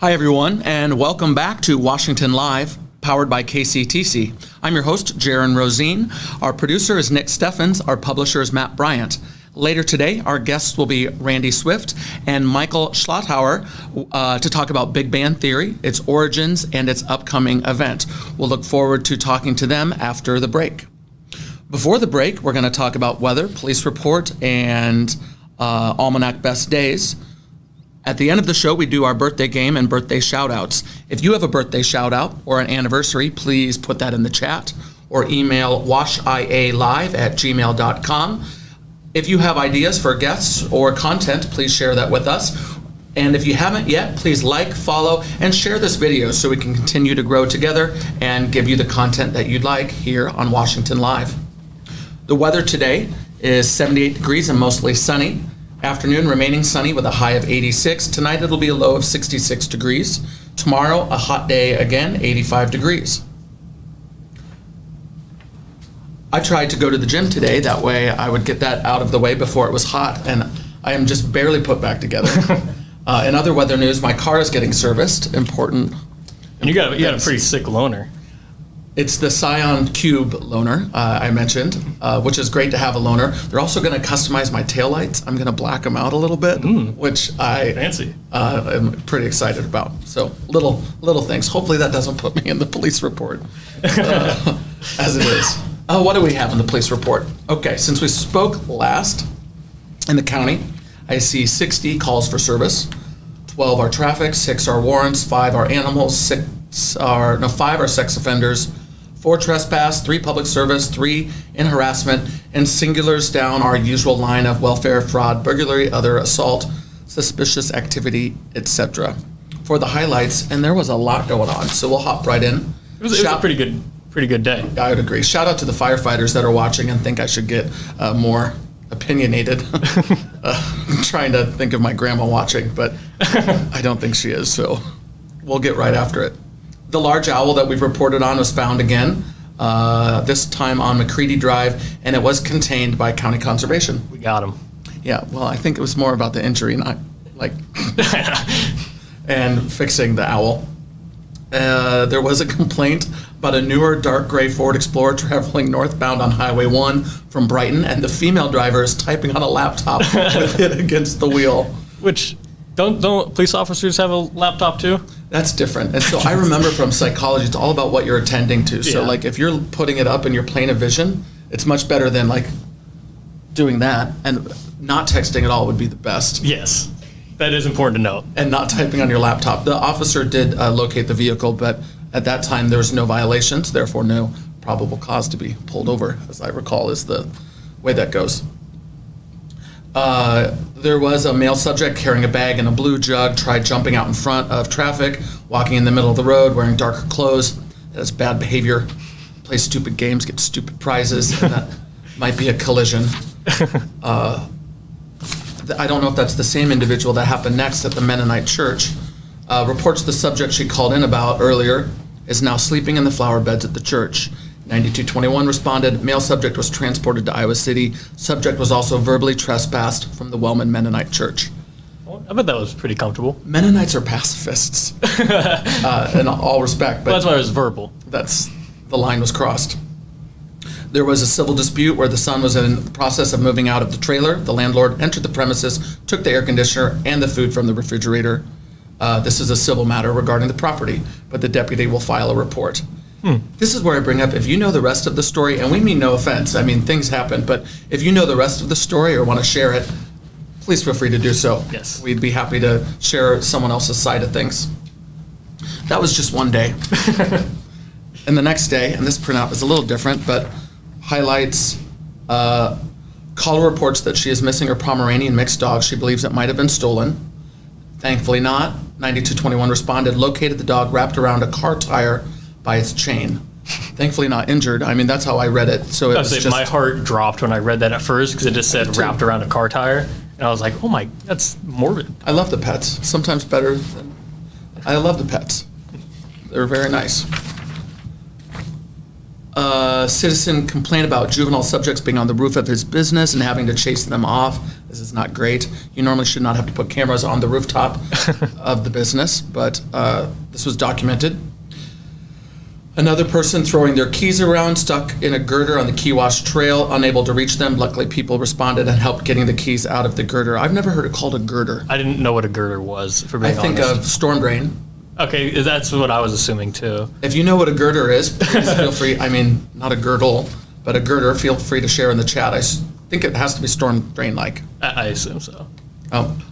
Hi, everyone, and welcome back to Washington Live, powered by KCTC. I'm your host, Jaron Rosine. Our producer is Nick Steffens. Our publisher is Matt Bryant. Later today, our guests will be Randy Swift and Michael Schlotthauer to talk about Big Band Theory, its origins, and its upcoming event. We'll look forward to talking to them after the break. Before the break, we're going to talk about weather, police report, and Almanac Best Days. At the end of the show, we do our birthday game and birthday shout-outs. If you have a birthday shout-out or an anniversary, please put that in the chat or email washialive@gmail.com. If you have ideas for guests or content, please share that with us. And if you haven't yet, please like, follow, and share this video so we can continue to grow together and give you the content that you'd like here on Washington Live. The weather today is 78 degrees and mostly sunny. Afternoon remaining sunny with a high of 86. Tonight it'll be a low of 66 degrees. Tomorrow a hot day again, 85 degrees. I tried to go to the gym today, that way I would get that out of the way before it was hot, and I am just barely put back together. In other weather news, my car is getting serviced. Important. And you got a pretty sick loaner. It's the Scion Cube loaner I mentioned, which is great to have a loaner. They're also going to customize my taillights. I'm going to black them out a little bit, which I Fancy. am pretty excited about. So little things. Hopefully that doesn't put me in the police report as it is. What do we have in the police report? Okay, since we spoke last in the county, I see 60 calls for service. 12 are traffic, 6 are warrants, 5 are animals, 5 are sex offenders, 4 trespass, 3 public service, 3 in harassment, and singulars down our usual line of welfare, fraud, burglary, other assault, suspicious activity, etc. For the highlights, and there was a lot going on, so we'll hop right in. It was a pretty good day. I would agree. Shout out to the firefighters that are watching and think I should get more opinionated. I'm trying to think of my grandma watching, but I don't think she is, so we'll get right after it. The large owl that we've reported on was found again, this time on McCready Drive, and it was contained by County Conservation. We got him. Yeah, well, I think it was more about the injury, not like, and fixing the owl. There was a complaint about a newer dark gray Ford Explorer traveling northbound on Highway 1 from Brighton, and the female driver is typing on a laptop with it against the wheel. Which, don't police officers have a laptop too? That's different. And so I remember from psychology, it's all about what you're attending to. So like if you're putting it up in your plane of vision, it's much better than like doing that, and not texting at all would be the best. Yes, that is important to note. And not typing on your laptop. The officer did locate the vehicle, but at that time there was no violations, therefore no probable cause to be pulled over, as I recall is the way that goes. There was a male subject carrying a bag and a blue jug, tried jumping out in front of traffic, walking in the middle of the road, wearing darker clothes. That's bad behavior. Play stupid games, get stupid prizes, and that might be a collision. I don't know if that's the same individual that happened next at the Mennonite Church. Reports the subject she called in about earlier is now sleeping in the flower beds at the church. 9221 responded, male subject was transported to Iowa City. Subject was also verbally trespassed from the Wellman Mennonite Church. I bet that was pretty comfortable. Mennonites are pacifists in all respect. But that's why it was verbal. The line was crossed. There was a civil dispute where the son was in the process of moving out of the trailer. The landlord entered the premises, took the air conditioner and the food from the refrigerator. This is a civil matter regarding the property, but the deputy will file a report. This is where I bring up, if you know the rest of the story, and we mean no offense, I mean things happen, but if you know the rest of the story or want to share it, please feel free to do so. Yes. We'd be happy to share someone else's side of things. That was just one day. And the next day, and this printout is a little different, but highlights, caller reports that she is missing her Pomeranian mixed dog. She believes it might have been stolen. Thankfully not. 9221 responded, located the dog wrapped around a car tire by its chain. Thankfully not injured. I mean, that's how I read it. So it was just, my heart dropped when I read that at first because it just said wrapped around a car tire. And I was like, oh my, that's morbid. I love the pets. Sometimes better than, I love the pets. They're very nice. Citizen complained about juvenile subjects being on the roof of his business and having to chase them off. This is not great. You normally should not have to put cameras on the rooftop of the business, but this was documented. Another person throwing their keys around, stuck in a girder on the Keywash Trail, unable to reach them. Luckily, people responded and helped getting the keys out of the girder. I've never heard it called a girder. I didn't know what a girder was, for I being think honest. of storm drain. Okay, that's what I was assuming too. If you know what a girder is, please feel free. I mean, not a girdle, but a girder. Feel free to share in the chat. I think it has to be storm drain-like. I assume so.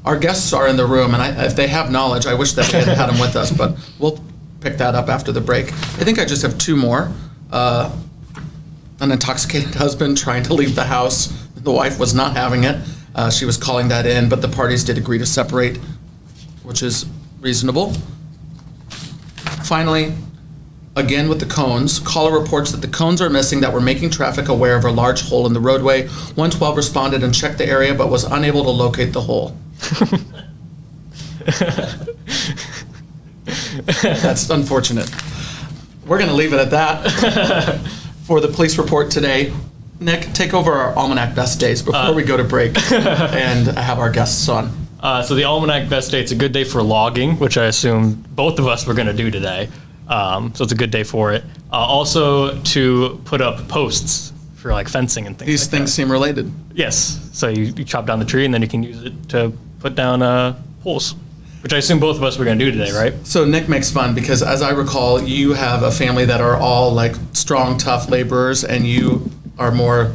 Our guests are in the room, and if they have knowledge, I wish that we had had them with us, but we'll pick that up after the break. I think I just have two more. An intoxicated husband trying to leave the house. The wife was not having it. She was calling that in, but the parties did agree to separate, which is reasonable. Finally, again with the cones, caller reports that the cones are missing that were making traffic aware of a large hole in the roadway. 112 responded and checked the area, but was unable to locate the hole. That's unfortunate. We're going to leave it at that for the police report today. Nick, take over our Almanac Best Days before we go to break and have our guests on. So the Almanac Best Day, it's a good day for logging, which I assume both of us were going to do today. So it's a good day for it. Also to put up posts for like fencing and things These like things that. seem related. Yes. So you chop down the tree and then you can use it to put down poles, which I assume both of us were going to do today, right? So Nick makes fun because, as I recall, you have a family that are all like strong, tough laborers, and you are more.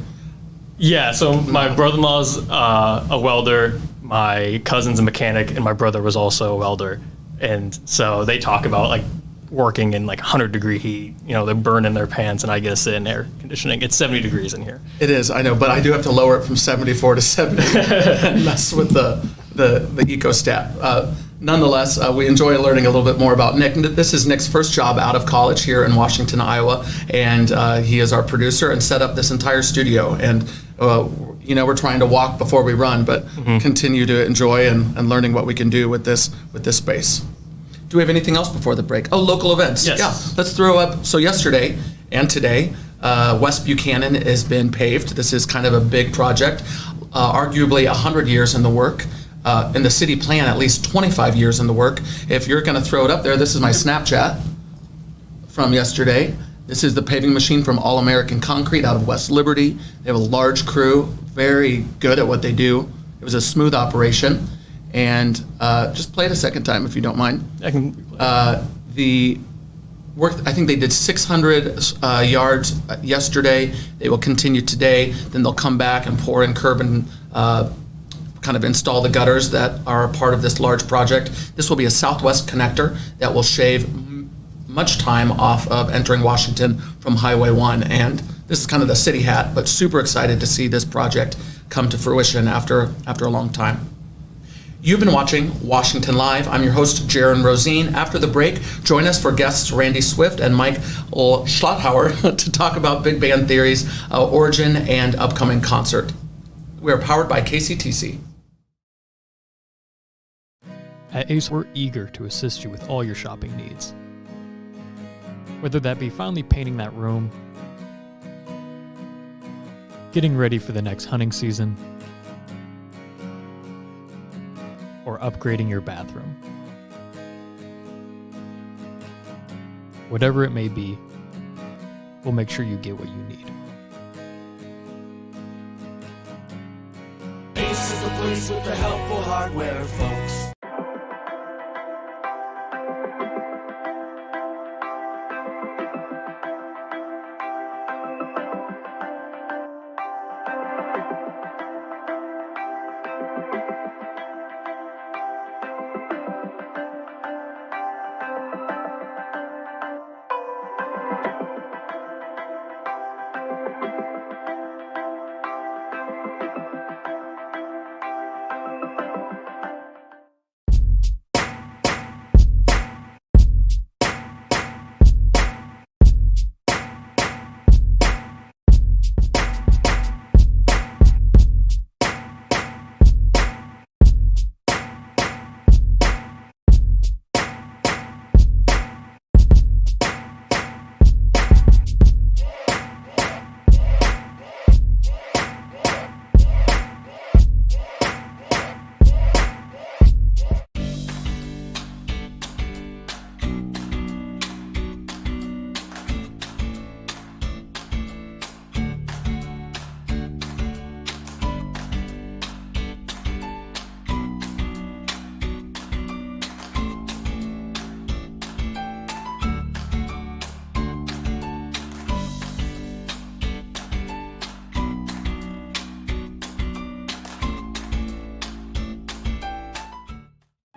Yeah, so my brother-in-law's a welder, my cousin's a mechanic, and my brother was also a welder. And so they talk about like working in like 100-degree heat. You know, they burn in their pants, and I get to sit in air conditioning. It's 70 degrees in here. It is, I know, but I do have to lower it from 74 to 70 and mess with the eco-stat. Nonetheless, we enjoy learning a little bit more about Nick. This is Nick's first job out of college here in Washington, Iowa, and he is our producer and set up this entire studio. And we're trying to walk before we run, but continue to enjoy and learning what we can do with this space. Do we have anything else before the break? Oh, local events. Yes. Yeah, let's throw up. So yesterday and today, West Buchanan has been paved. This is kind of a big project, arguably 100 years in the work. In the city plan, at least 25 years in the work. If you're going to throw it up there, this is my Snapchat from yesterday. This is the paving machine from All American Concrete out of West Liberty. They have a large crew, very good at what they do. It was a smooth operation. And just play it a second time if you don't mind. I can. The work, I think they did 600 yards yesterday. They will continue today. Then they'll come back and pour in curb and kind of install the gutters that are a part of this large project. This will be a southwest connector that will shave much time off of entering Washington from Highway 1. And this is kind of the city hat, but super excited to see this project come to fruition after a long time. You've been watching Washington Live. I'm your host, Jaron Rosine. After the break, join us for guests Randy Swift and Mike Schlotthauer to talk about Big Band Theory's origin and upcoming concert. We are powered by KCTC. At Ace, we're eager to assist you with all your shopping needs. Whether that be finally painting that room, getting ready for the next hunting season, or upgrading your bathroom. Whatever it may be, we'll make sure you get what you need. Ace is the place with the helpful hardware, folks.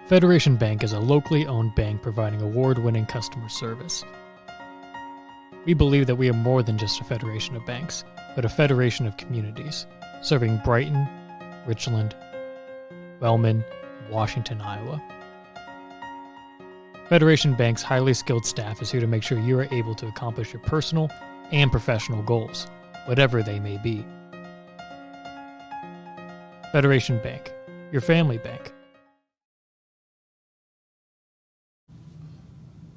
Federation Bank is a locally owned bank providing award-winning customer service. We believe that we are more than just a federation of banks, but a federation of communities, serving Brighton, Richland, Wellman, and Washington, Iowa. Federation Bank's highly skilled staff is here to make sure you are able to accomplish your personal and professional goals, whatever they may be. Federation Bank, your family bank.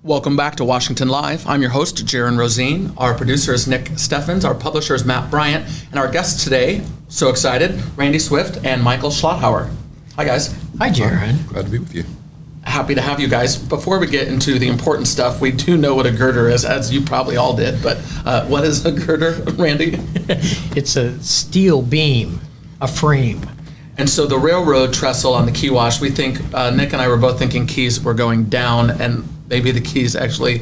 Welcome back to Washington Live. I'm your host, Jaron Rosine. Our producer is Nick Steffens. Our publisher is Matt Bryant. And our guests today, so excited, Randy Swift and Michael Schlotthauer. Hi, guys. Hi, Jaron. Glad to be with you. Happy to have you guys. Before we get into the important stuff, we do know what a girder is, as you probably all did. But what is a girder, Randy? It's a steel beam, a frame. And so the railroad trestle on the key wash, we think, Nick and I were both thinking keys were going down, and maybe the keys actually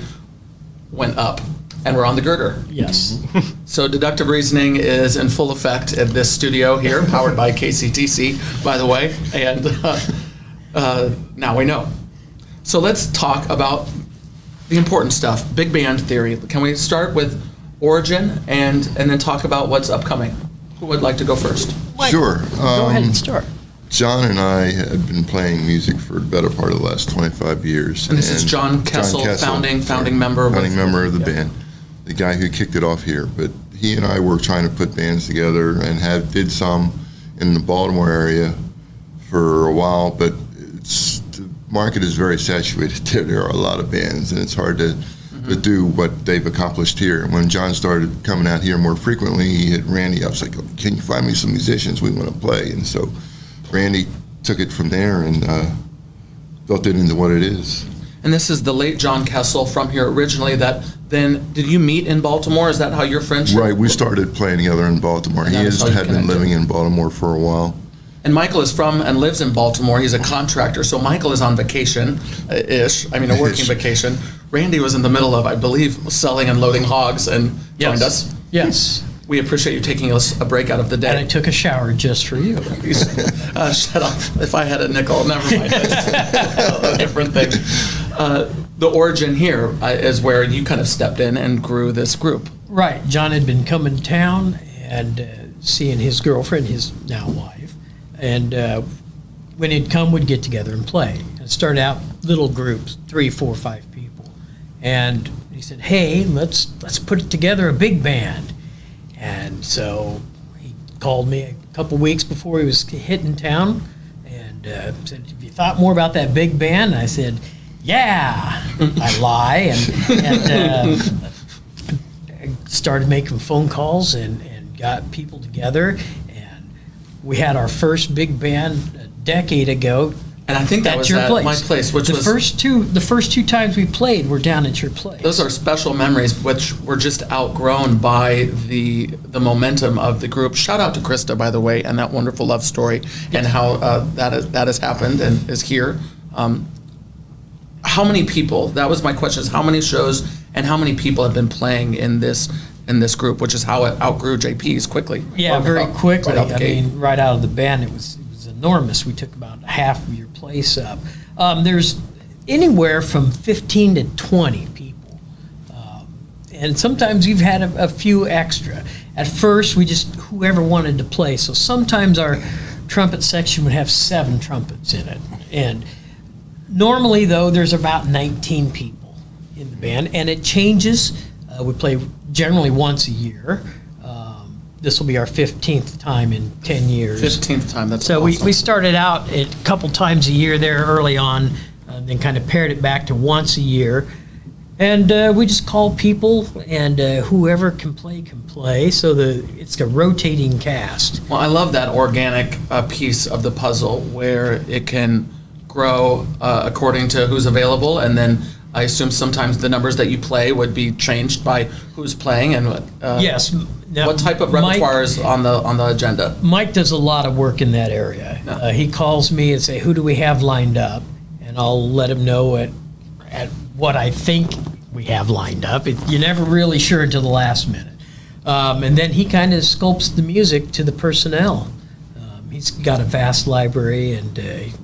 went up and we're on the girder. Yes. So deductive reasoning is in full effect at this studio here, powered by KCTC, by the way, and now we know. So let's talk about the important stuff, big band theory. Can we start with origin and then talk about what's upcoming? Who would like to go first? Sure. Go ahead and start. John and I have been playing music for the better part of the last 25 years. And this is John Kessel, founding member. Founding member of the band, the guy who kicked it off here. But he and I were trying to put bands together and did some in the Baltimore area for a while, but the market is very saturated there. There are a lot of bands, and it's hard to do what they've accomplished here. And when John started coming out here more frequently, he hit Randy up. I was like, can you find me some musicians we want to play? And so Randy took it from there and built it into what it is. And this is the late John Kessel from here originally. That then, did you meet in Baltimore? Is that how your friendship? Right, we started playing together in Baltimore. And He that is how you had been connected. living in Baltimore for a while. And Michael is from and lives in Baltimore. He's a contractor, so Michael is on vacation-ish. I mean, a working Ish. vacation. Randy was in the middle of, I believe, selling and loading hogs and joined us. Yes. We appreciate you taking us a break out of the And I day. took a shower just for you. Shut up. If I had a nickel, never mind. That's a different thing. The origin here is where you kind of stepped in and grew this group. Right. John had been coming to town and seeing his girlfriend, his now wife. And when he'd come, we'd get together and play. It started out little groups, 3, 4, 5 people. And he said, hey, let's put it together, a big band. And so he called me a couple weeks before he was hitting town and said, have you thought more about that big band? And I said, yeah. I lie. And I started making phone calls and got people together. And we had our first big band a decade ago. And I think that At was your at place. my place, which the was... the first two times we played were down at your place. Those are special memories, which were just outgrown by the momentum of the group. Shout out to Krista, by the way, and that wonderful love story, and how that has happened and is here. How many people? That was my question: is how many shows and how many people have been playing in this group, which is how it outgrew JP's quickly. Yeah, Or very out- quickly. Right out the I gate. mean, right out of the band, it was enormous. We took about half of your place up. There's anywhere from 15 to 20 people. And sometimes you've had a few extra. At first, we just, whoever wanted to play. So sometimes our trumpet section would have 7 trumpets in it. And normally, though, there's about 19 people in the band. And it changes. We play generally once a year. This will be our 15th time in 10 years. 15th time. That's So awesome. we started out a couple times a year there early on, then kind of pared it back to once a year. And we just call people, and whoever can play. So it's a rotating cast. Well, I love that organic piece of the puzzle where it can grow according to who's available, and then I assume sometimes the numbers that you play would be changed by who's playing and what. Yes. Now, What type of repertoire is on the agenda? Mike does a lot of work in that area. He calls me and say, who do we have lined up? And I'll let him know at what I think we have lined up. You're never really sure until the last minute. And then he kind of sculpts the music to the personnel. He's got a vast library, and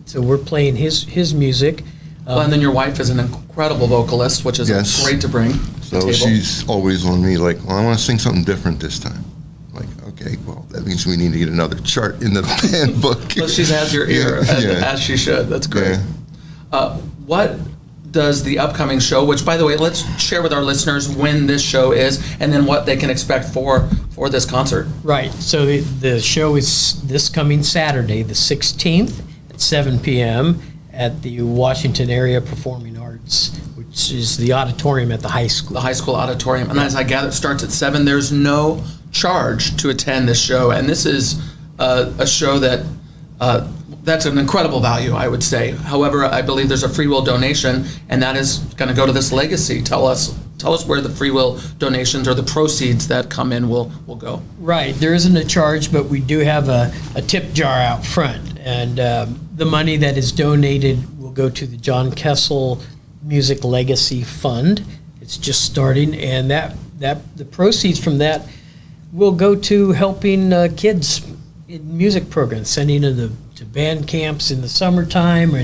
so we're playing his music. Well, and then your wife is an incredible vocalist, which is Yes. great to bring to the So table. she's always on me like, well, I want to sing something different this time. Like, okay, well, that means we need to get another chart in the band book. But she has your ear, as she should. That's great. Yeah. What does the upcoming show, which, by the way, let's share with our listeners when this show is and then what they can expect for this concert. Right. So the show is this coming Saturday, the 16th at 7 p.m. at the Washington Area Performing Arts, which is the auditorium at the high school. The high school auditorium. And as I gather, it starts at 7. There's no charge to attend this show. And this is a show that that's an incredible value, I would say. However, I believe there's a free will donation, and that is going to go to this legacy. Tell us where the free will donations or the proceeds that come in will go. Right. There isn't a charge, but we do have a tip jar out front. And the money that is donated will go to the John Kessel Music Legacy Fund. It's just starting, and that the proceeds from that will go to helping kids in music programs, sending them to band camps in the summertime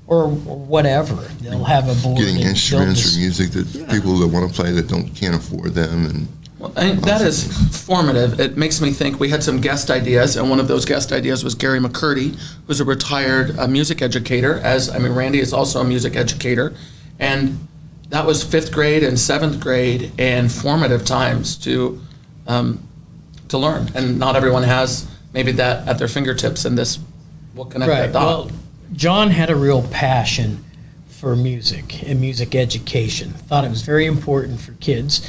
or whatever. They'll have a board. Getting and instruments or music that people that want to play that can't afford them. And Well, that is formative. It makes me think we had some guest ideas, and one of those guest ideas was Gary McCurdy, who's a retired music educator. Randy is also a music educator, and that was 5th grade and 7th grade and formative times to learn. And not everyone has maybe that at their fingertips, and this will connect Right. that dot. Well, John had a real passion for music and music education. Thought it was very important for kids.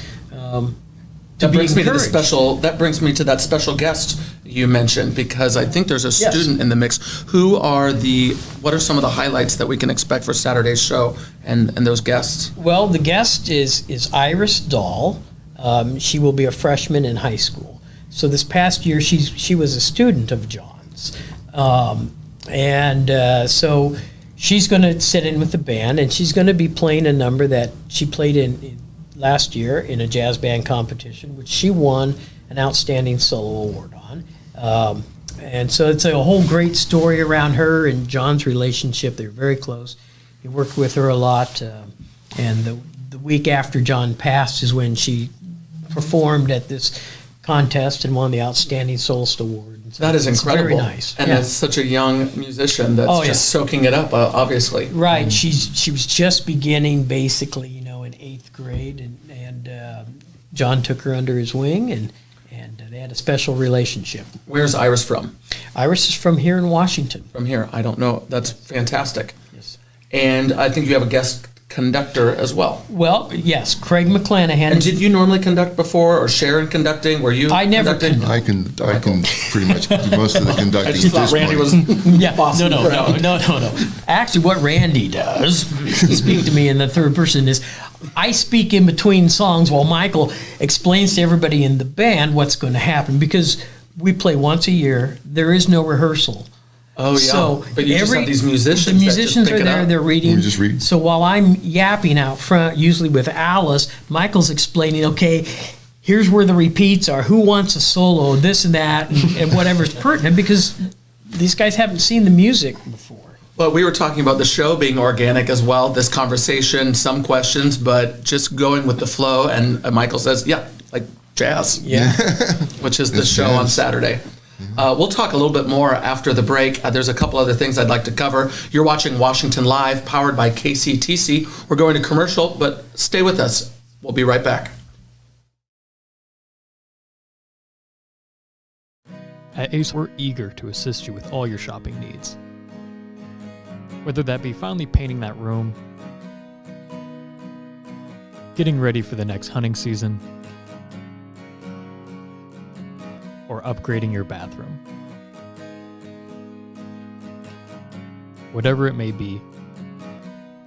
That brings me to encouraged. that brings me to that special guest you mentioned, because I think there's a Yes. student in the mix. What are some of the highlights that we can expect for Saturday's show and those guests? Well, the guest is Iris Dahl. She will be a freshman in high school. So this past year, she was a student of John's, so she's going to sit in with the band, and she's going to be playing a number that she played in last year in a jazz band competition, which she won an outstanding solo award on. And so it's a whole great story around her and John's relationship. They're very close. He worked with her a lot, and the week after John passed is when she performed at this contest and won the Outstanding Soloist Award. And so That is it's incredible. Very nice. And Yeah. as such a young musician that's Oh, yeah. just soaking it up, obviously. Right. She was just beginning, basically, in 8th grade, and John took her under his wing, and they had a special relationship. Where's Iris from? Iris is from here in Washington. From here? I don't know. That's fantastic. Yes. And I think you have a guest conductor as well. Well, yes, Craig McClanahan. And did you normally conduct before, or share in conducting? Were you? I never conducting? I can pretty much do most of the conducting. I just at thought this Randy point. was. Yeah, bossing around. no. Actually, what Randy does, speak to me in the third person, is I speak in between songs while Michael explains to everybody in the band what's going to happen, because we play once a year. There is no rehearsal. Oh yeah. So but you just have these musicians. The that just musicians pick are it there. up. They're reading. We just read. So while I'm yapping out front, usually with Alice, Michael's explaining. Okay, here's where the repeats are. Who wants a solo? This and that, and whatever's pertinent, because these guys haven't seen the music before. Well, we were talking about the show being organic as well. This conversation, some questions, but just going with the flow. And Michael says, "Yeah, like jazz." Yeah. Which is the It's show jazz. on Saturday. We'll talk a little bit more after the break. There's a couple other things I'd like to cover. You're watching Washington Live, powered by KCTC. We're going to commercial, but stay with us. We'll be right back. At Ace, we're eager to assist you with all your shopping needs. Whether that be finally painting that room, getting ready for the next hunting season, or upgrading your bathroom. Whatever it may be,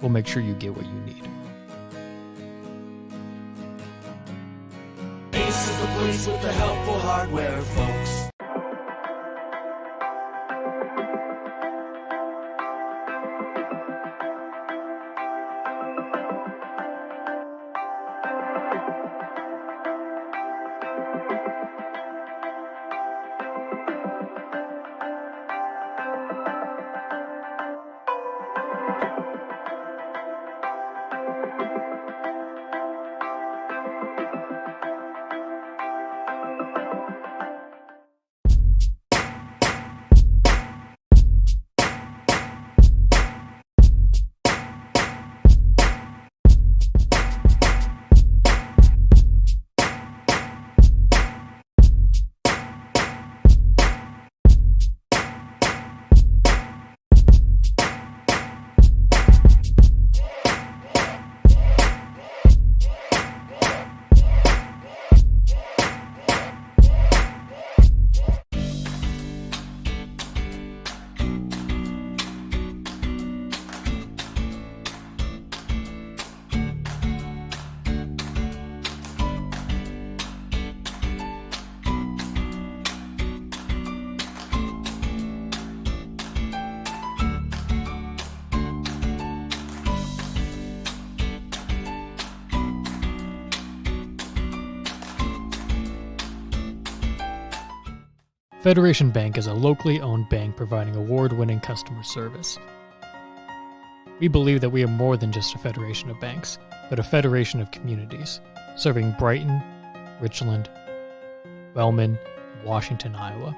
we'll make sure you get what you need. Ace is the place with the helpful hardware, folks. Federation Bank is a locally owned bank providing award-winning customer service. We believe that we are more than just a federation of banks, but a federation of communities, serving Brighton, Richland, Wellman, and Washington, Iowa.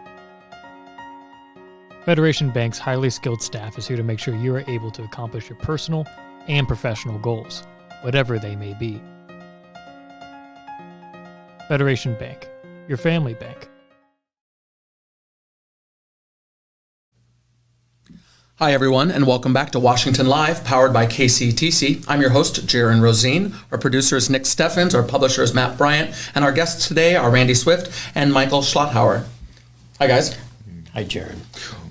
Federation Bank's highly skilled staff is here to make sure you are able to accomplish your personal and professional goals, whatever they may be. Federation Bank, your family bank. Hi, everyone, and welcome back to Washington Live, powered by KCTC. I'm your host, Jaron Rosine. Our producer is Nick Steffens. Our publisher is Matt Bryant. And our guests today are Randy Swift and Michael Schlotthauer. Hi, guys. Hi, Jaron.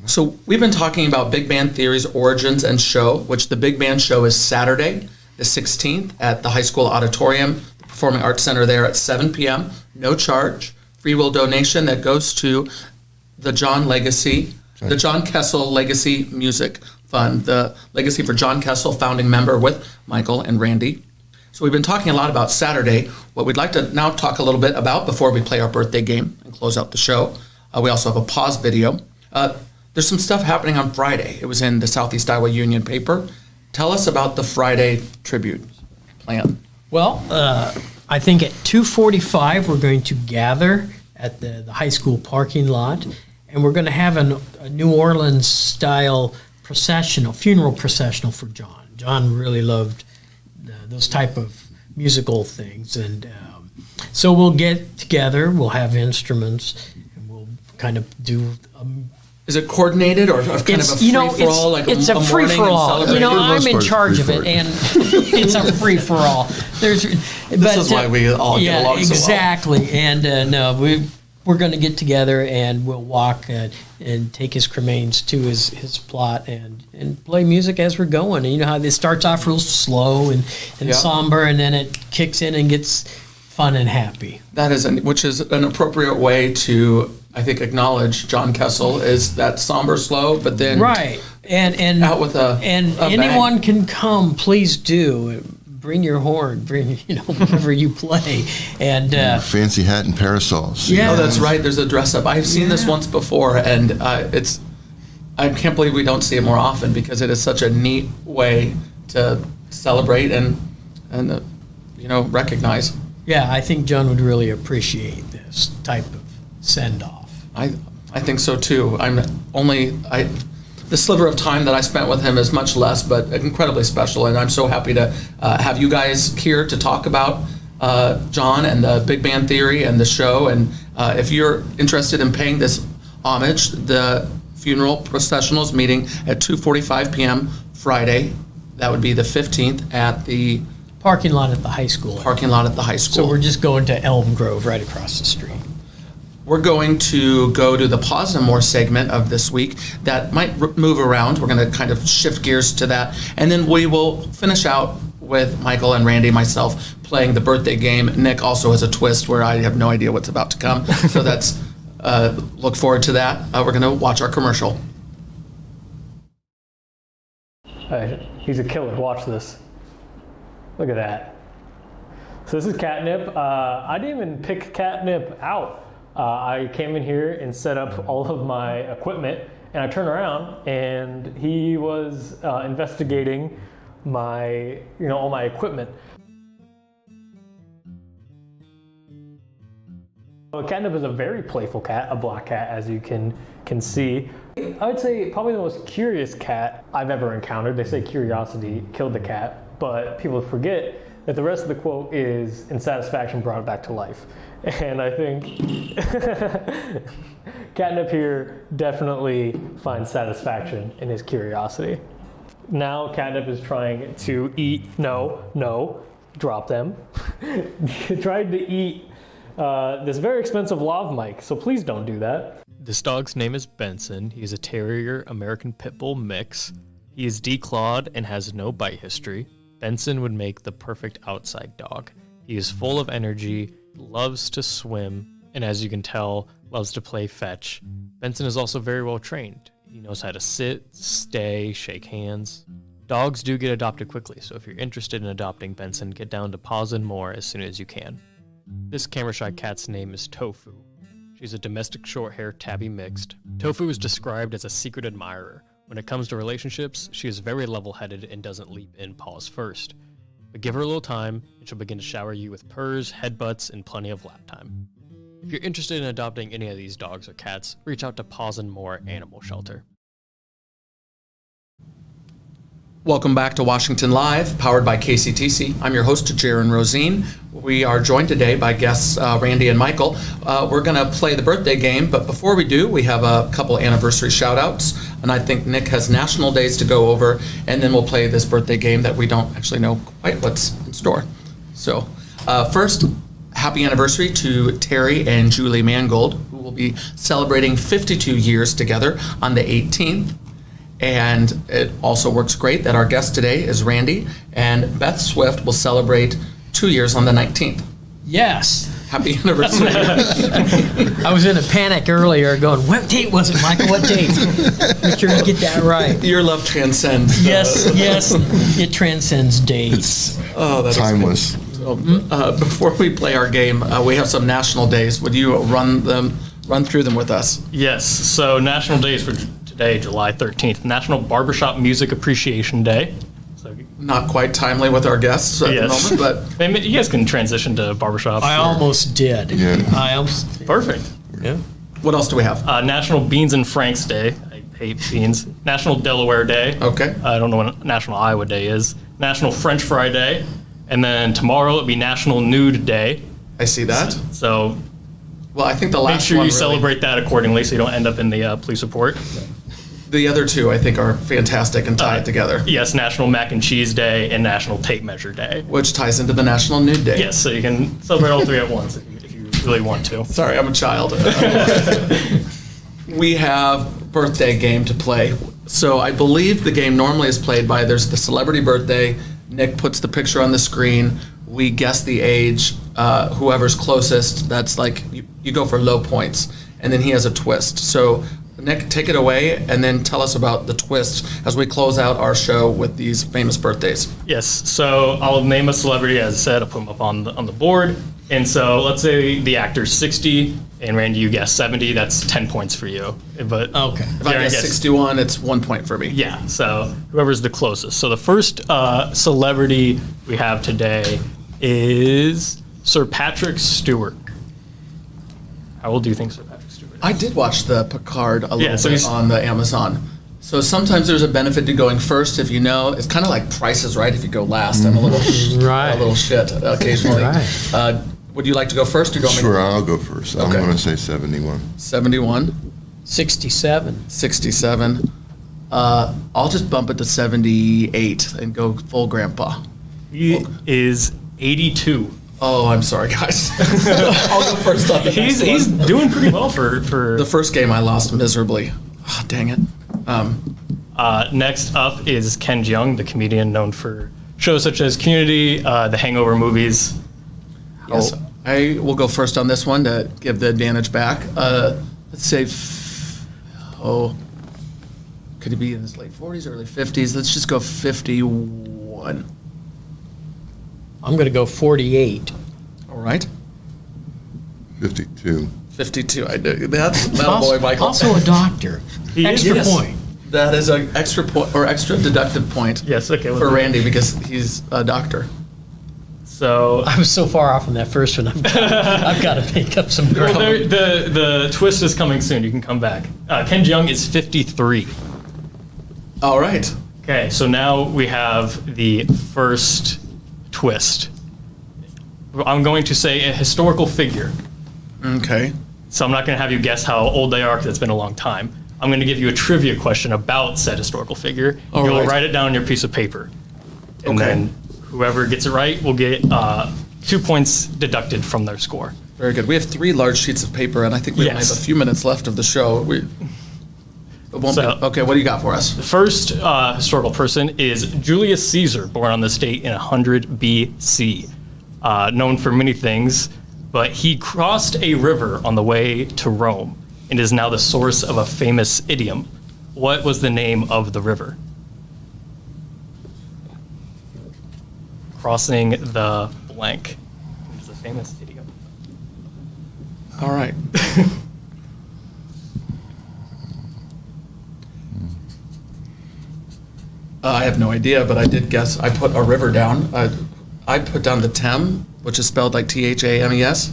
So we've been talking about Big Band Theory's origins and show, which the Big Band show is Saturday, the 16th, at the high school auditorium, the Performing Arts Center there at 7 p.m., no charge, free will donation that goes to the John Kessel Legacy Music Fund, the legacy for John Kessel, founding member with Michael and Randy. So we've been talking a lot about Saturday. What we'd like to now talk a little bit about before we play our birthday game and close out the show. We also have a pause video. There's some stuff happening on Friday. It was in the Southeast Iowa Union paper. Tell us about the Friday tribute plan. Well, I think at 2:45 we're going to gather at the high school parking lot, and we're going to have a New Orleans-style funeral processional for John. John really loved those type of musical things, and so we'll get together, we'll have instruments, and we'll kind of do Is it coordinated or kind of a free-for-all? It's a free-for-all. I'm in charge of it, and it's a free-for-all. This is why we all get along so well. Exactly. And we're going to get together, and we'll walk and take his cremains to his plot and play music as we're going. And you know how this starts off real slow and somber, and then it kicks in and gets fun and happy. Which is an appropriate way to, I think, acknowledge John Kessel, is that somber, slow, but then right and out with a anyone bang. Can come. Please do bring your horn, bring whatever you play, and fancy hat and parasols. Yeah, that's right. There's a dress up. I've seen this once before, and I can't believe we don't see it more often because it is such a neat way to celebrate and recognize. Yeah, I think John would really appreciate this type of send-off. I think so too. The sliver of time that I spent with him is much less, but incredibly special, and I'm so happy to have you guys here to talk about John and the Big Band Theory and the show. And if you're interested in paying this homage, the funeral processional is meeting at 2:45 p.m. Friday. That would be the 15th at the parking lot at the high school. So we're just going to Elm Grove right across the street. We're going to go to the Pause and More segment of this week that might move around. We're going to kind of shift gears to that. And then we will finish out with Michael and Randy, myself, playing the birthday game. Nick also has a twist where I have no idea what's about to come. So that's look forward to that. We're going to watch our commercial. He's a killer. Watch this. Look at that. So this is Catnip. I didn't even pick Catnip out. I came in here and set up all of my equipment, and I turned around and he was investigating all my equipment. Catnip is a very playful cat, a black cat, as you can see. I would say probably the most curious cat I've ever encountered. They say curiosity killed the cat, but people forget that the rest of the quote is, "and satisfaction brought it back to life." And I think Catnip here definitely finds satisfaction in his curiosity. Now Catnip is trying to eat, drop them. Tried to eat this very expensive lav mic, so please don't do that. This dog's name is Benson. He's a Terrier American Pit Bull mix. He is declawed and has no bite history. Benson would make the perfect outside dog. He is full of energy, loves to swim, and as you can tell, loves to play fetch. Benson is also very well trained. He knows how to sit, stay, shake hands. Dogs do get adopted quickly, so if you're interested in adopting Benson, get down to Pause and More as soon as you can. This camera shy cat's name is Tofu. She's a domestic short-hair tabby mixed. Tofu is described as a secret admirer. When it comes to relationships, she is very level-headed and doesn't leap in paws first. But give her a little time, and she'll begin to shower you with purrs, headbutts, and plenty of lap time. If you're interested in adopting any of these dogs or cats, reach out to Paws and More Animal Shelter. Welcome back to Washington Live, powered by KCTC. I'm your host, Jaron Rosine. We are joined today by guests Randy and Michael. We're going to play the birthday game, but before we do, we have a couple anniversary shout-outs, and I think Nick has national days to go over, and then we'll play this birthday game that we don't actually know quite what's in store. So first, happy anniversary to Terry and Julie Mangold, who will be celebrating 52 years together on the 18th. And it also works great that our guest today is Randy, and Beth Swift will celebrate 2 years on the 19th. Yes. Happy anniversary. I was in a panic earlier going, what date was it, Michael? What date? Make sure you get that right. Your love transcends. Yes, it transcends dates. Oh, that's Timeless. So, before we play our game, we have some national days. Would you run through them with us? Yes. So national days for today, July 13th, National Barbershop Music Appreciation Day. So Not quite timely with our guests at the moment, but maybe you guys can transition to barbershops. I almost did. Yeah. I almost did. Perfect. Yeah. what else do we have? National Beans and Franks Day. I hate beans. National Delaware Day. Okay. I don't know what National Iowa Day is. National French Fry Day. And then tomorrow it'll be National Nude Day. I see that. So Well, I think the last make sure one you really- celebrate that accordingly so you don't end up in the police report. The other two, I think, are fantastic and tied together, Yes, National Mac and Cheese Day and National Tape Measure Day. which ties into the National Nude Day. Yes, so you can celebrate all three at once if you really want to. Sorry, I'm a child. We have birthday game to play. So I believe the game normally is played by there's the celebrity birthday. Nick puts the picture on the screen. We guess the age. Whoever's closest, that's like you go for low points, and then he has a twist. So Nick, take it away, and then tell us about the twist as we close out our show with these famous birthdays. Yes, so I'll name a celebrity, as I said, I'll put them up on the board. And so let's say the actor's 60, and Randy, you guess 70, that's 10 points for you. But Okay. If I guess 61, it's 1 point for me. Yeah, so whoever's the closest. So the first celebrity we have today is Sir Patrick Stewart. How old do you think Sir Patrick Stewart is? I did watch the Picard a little so bit he's- on the Amazon. So sometimes there's a benefit to going first if you know. It's kind of like Price is Right if you go last. I'm a little Right. a little shit occasionally. Right. Would you like to go first or do you want me Sure, to? I'll go first. I'm Okay. going to say 71. 71, 67. 67. I'll just bump it to 78 and go full grandpa. He is 82. Oh, I'm sorry, guys. I'll go first on the next He's one. doing pretty well for The first game I lost miserably. Oh, dang it. Next up is Ken Jeong, the comedian known for shows such as Community, the Hangover movies. Yes, I will go first on this one to give the advantage back. Let's say, could he be in his late 40s, early 50s? Let's just go 51. I'm going to go 48. All right. 52. 52. I do. That's boy, Michael. Also a doctor. He is- Extra Yes. point. That is an extra point or extra deductive point Yes, okay. for Randy because he's a doctor. So I was so far off on that first one. I've got to make up some well, ground. the twist is coming soon. You can come back. Ken Jeong is 53. All right. Okay, so now we have the first twist. I'm going to say a historical figure. Okay. So I'm not going to have you guess how old they are because it's been a long time. I'm going to give you a trivia question about said historical figure. All You'll right. write it down on your piece of paper. And Okay. then whoever gets it right will get 2 points deducted from their score. Very good. We have 3 large sheets of paper, and I think we only Yes. have a few minutes left of the show. It won't So- be, okay, what do you got for us? The first historical person is Julius Caesar, born on this date in 100 BC. Known for many things, but he crossed a river on the way to Rome and is now the source of a famous idiom. What was the name of the river? Crossing the blank is a famous idiom. All right. I have no idea, but I did guess. I put a river down. I put down the Thames, which is spelled like Thames.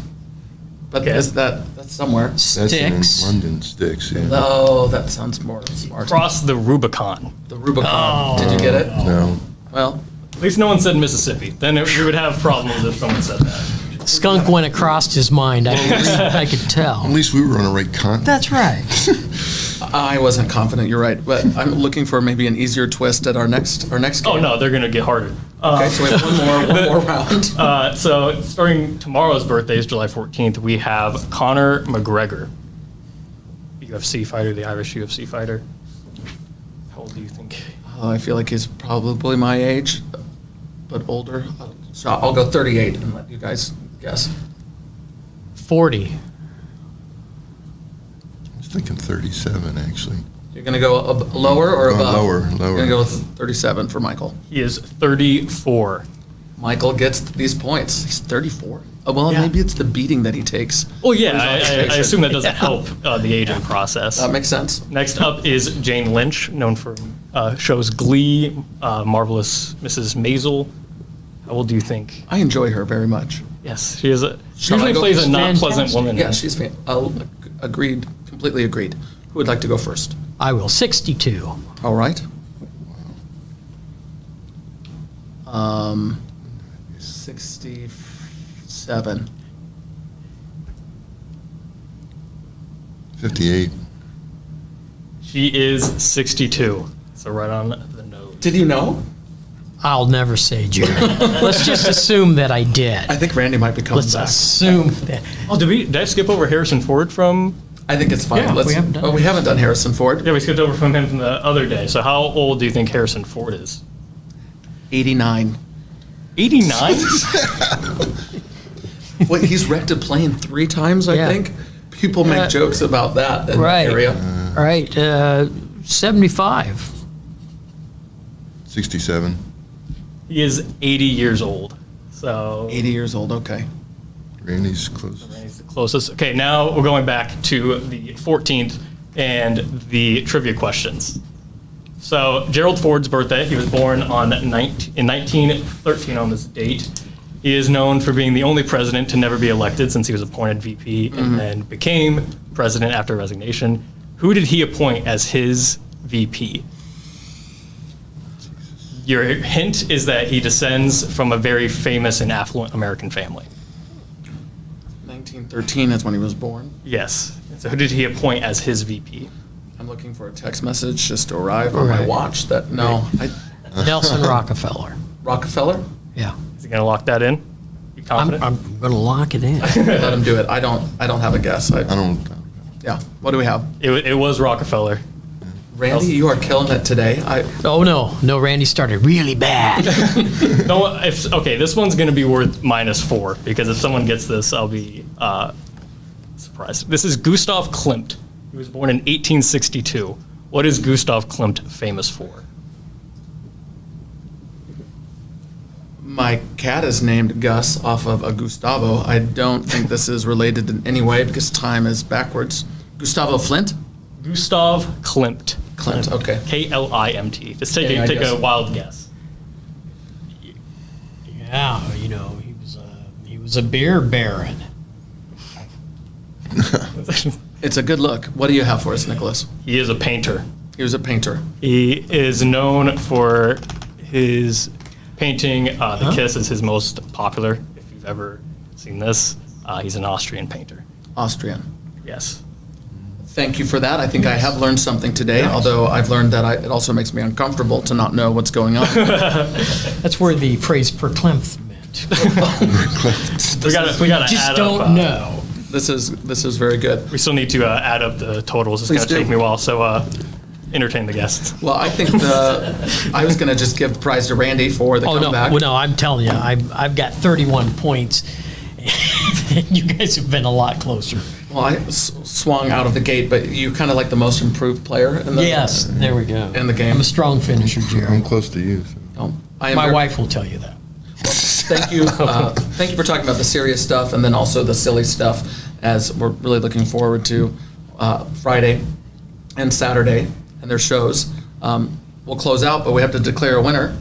But Okay. that's somewhere? That's in Styx. London, Styx, yeah. Oh, that sounds more smart. Cross the Rubicon. The Rubicon. Did you get it? No. Well, At least no one said Mississippi. Then we would have problems if someone said that. Skunk went across his mind. I could At tell. least we were on the right continent. That's right. I wasn't confident. You're right, but I'm looking for maybe an easier twist at our next game. Oh no, they're gonna get harder. Okay, so we have one more round. So starting tomorrow's birthday is July 14th. We have Conor McGregor, UFC fighter, the Irish UFC fighter. How old do you think? I feel like he's probably my age, but older. So I'll go 38 and let you guys guess. 40. I was thinking 37, actually. You're going to go lower or above? Lower. You're going to go with 37 for Michael. He is 34. Michael gets these points. He's 34. Oh, well, Yeah. maybe it's the beating that he takes. Well, yeah, Where's I oxidation? assume that doesn't help the aging process. That makes sense. Next up is Jane Lynch, known for shows Glee, Marvelous Mrs. Maisel. How old do you think? I enjoy her very much. Yes, she is. Shall Usually I go plays a first? not pleasant Fantastic. woman. Yeah, she's agreed, completely agreed. Who would like to go first? I will. 62. All right. 67. 58. She is 62. So right on the nose. Did you know? I'll never say, Jerry. Let's just assume that I did. I think Randy might be coming Let's back. assume that. Oh, did I skip over Harrison Ford from? I think it's fine. Yeah, we haven't done we haven't done Harrison Ford. Yeah, we skipped over from him from the other day. So how old do you think Harrison Ford is? 89. 89? Wait, he's wrecked a plane 3 times, I Yeah. think. People make jokes about that in Right. the area. Right. 75. 67. He is 80 years old. So 80 years old, okay. Randy's close. he's the closest. Okay, now we're going back to the 14th and the trivia questions. So Gerald Ford's birthday, he was born in 1913 on this date. He is known for being the only president to never be elected since he was appointed VP and then became president after resignation. Who did he appoint as his VP? Your hint is that he descends from a very famous and affluent American family. 1913 is when he was born. Yes. So who did he appoint as his VP? I'm looking for a text message just to arrive on my Right. watch that, no. Nelson Rockefeller. Rockefeller? Yeah. Is he going to lock that in? You confident? I'm going to lock it in. Let him do it. I don't have a guess. I don't. Yeah. What do we have? It was Rockefeller. Randy, you are killing it today. Oh, no. No, Randy started really bad. No, okay, this one's going to be worth -4 because if someone gets this, I'll be surprised. This is Gustav Klimt. He was born in 1862. What is Gustav Klimt famous for? My cat is named Gus off of a Gustavo. I don't think this is related in any way because time is backwards. Gustavo Flint? Gustav Klimt. Klimt, okay. Klimt. Just take Yeah, I take a guess. wild guess. Yeah, he was a beer baron. It's a good look. What do you have for us, Nicholas? He is a painter. He was a painter. He is known for his painting. The Kiss is his most popular. If you've ever seen this, he's an Austrian painter. Austrian. Yes. Thank you for that. I think I have learned something today, although I've learned that it also makes me uncomfortable to not know what's going on. That's where the phrase perklimph meant. We gotta Just add don't up. know. This is very good. We still need to add up the totals. It's Please gonna do. take me a while. So entertain the guests. Well, I think I was going to just give the prize to Randy for the Oh, no. comeback. Well, no, I'm telling you, I've got 31 points. You guys have been a lot closer. Well, I swung out of the gate, but you kind of like the most improved player in the Yes, there we go. in the game. I'm a strong finisher, I'm Jerry. close to you. So. Oh, I am My very- wife will tell you that. Thank you. Thank you for talking about the serious stuff and then also the silly stuff, as we're really looking forward to Friday and Saturday and their shows. We'll close out, but we have to declare a winner.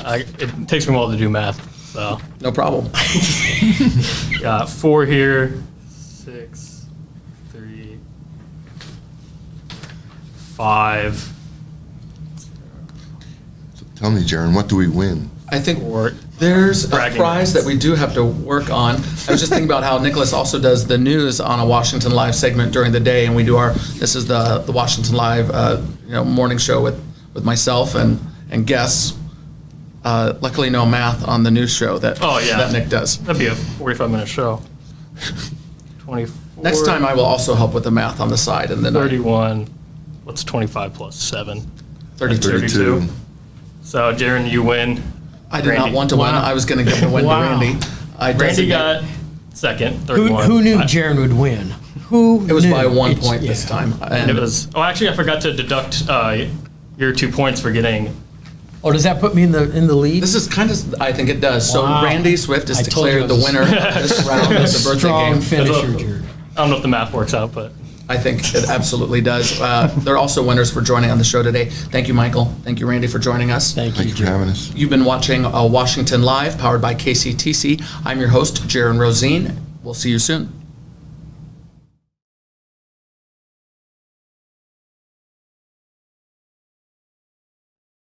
It takes me a while to do math, so No problem. got 4 here, 6, 3, 5, Tell me, Jaron, what do we win? I think 4. there's a Bragging prize that rights. we do have to work on. I was just thinking about how Nicholas also does the news on a Washington Live segment during the day, and we do this is the Washington Live, morning show with myself and guests. Luckily, no math on the news show that Nick does. That'd be a 45-minute show. 24. Next time, I will also help with the math on the side, and then 31. What's 25 plus 7? 32. So, Jaron, you win. I did not Randy. want to win. Wow. I was going to give the win Wow. to Randy. Randy got second, 31. Who knew Jaron would win? Who It was knew? by 1 It's- point this yeah. time. And it was. Oh, actually, I forgot to deduct your 2 points for getting. Oh, does that put me in the lead? This is kind of, I think it does. So Wow. Randy Swift is I told you declared it the was- winner of this round of the birthday Strong game. finisher, Jaron. I don't know if the math works out, but I think it absolutely does. They're also winners for joining on the show today. Thank you, Michael. Thank you, Randy, for joining us. Thank Thank you, you for Jaron. having us. You've been watching Washington Live, powered by KCTC. I'm your host, Jaron Rosine. We'll see you soon.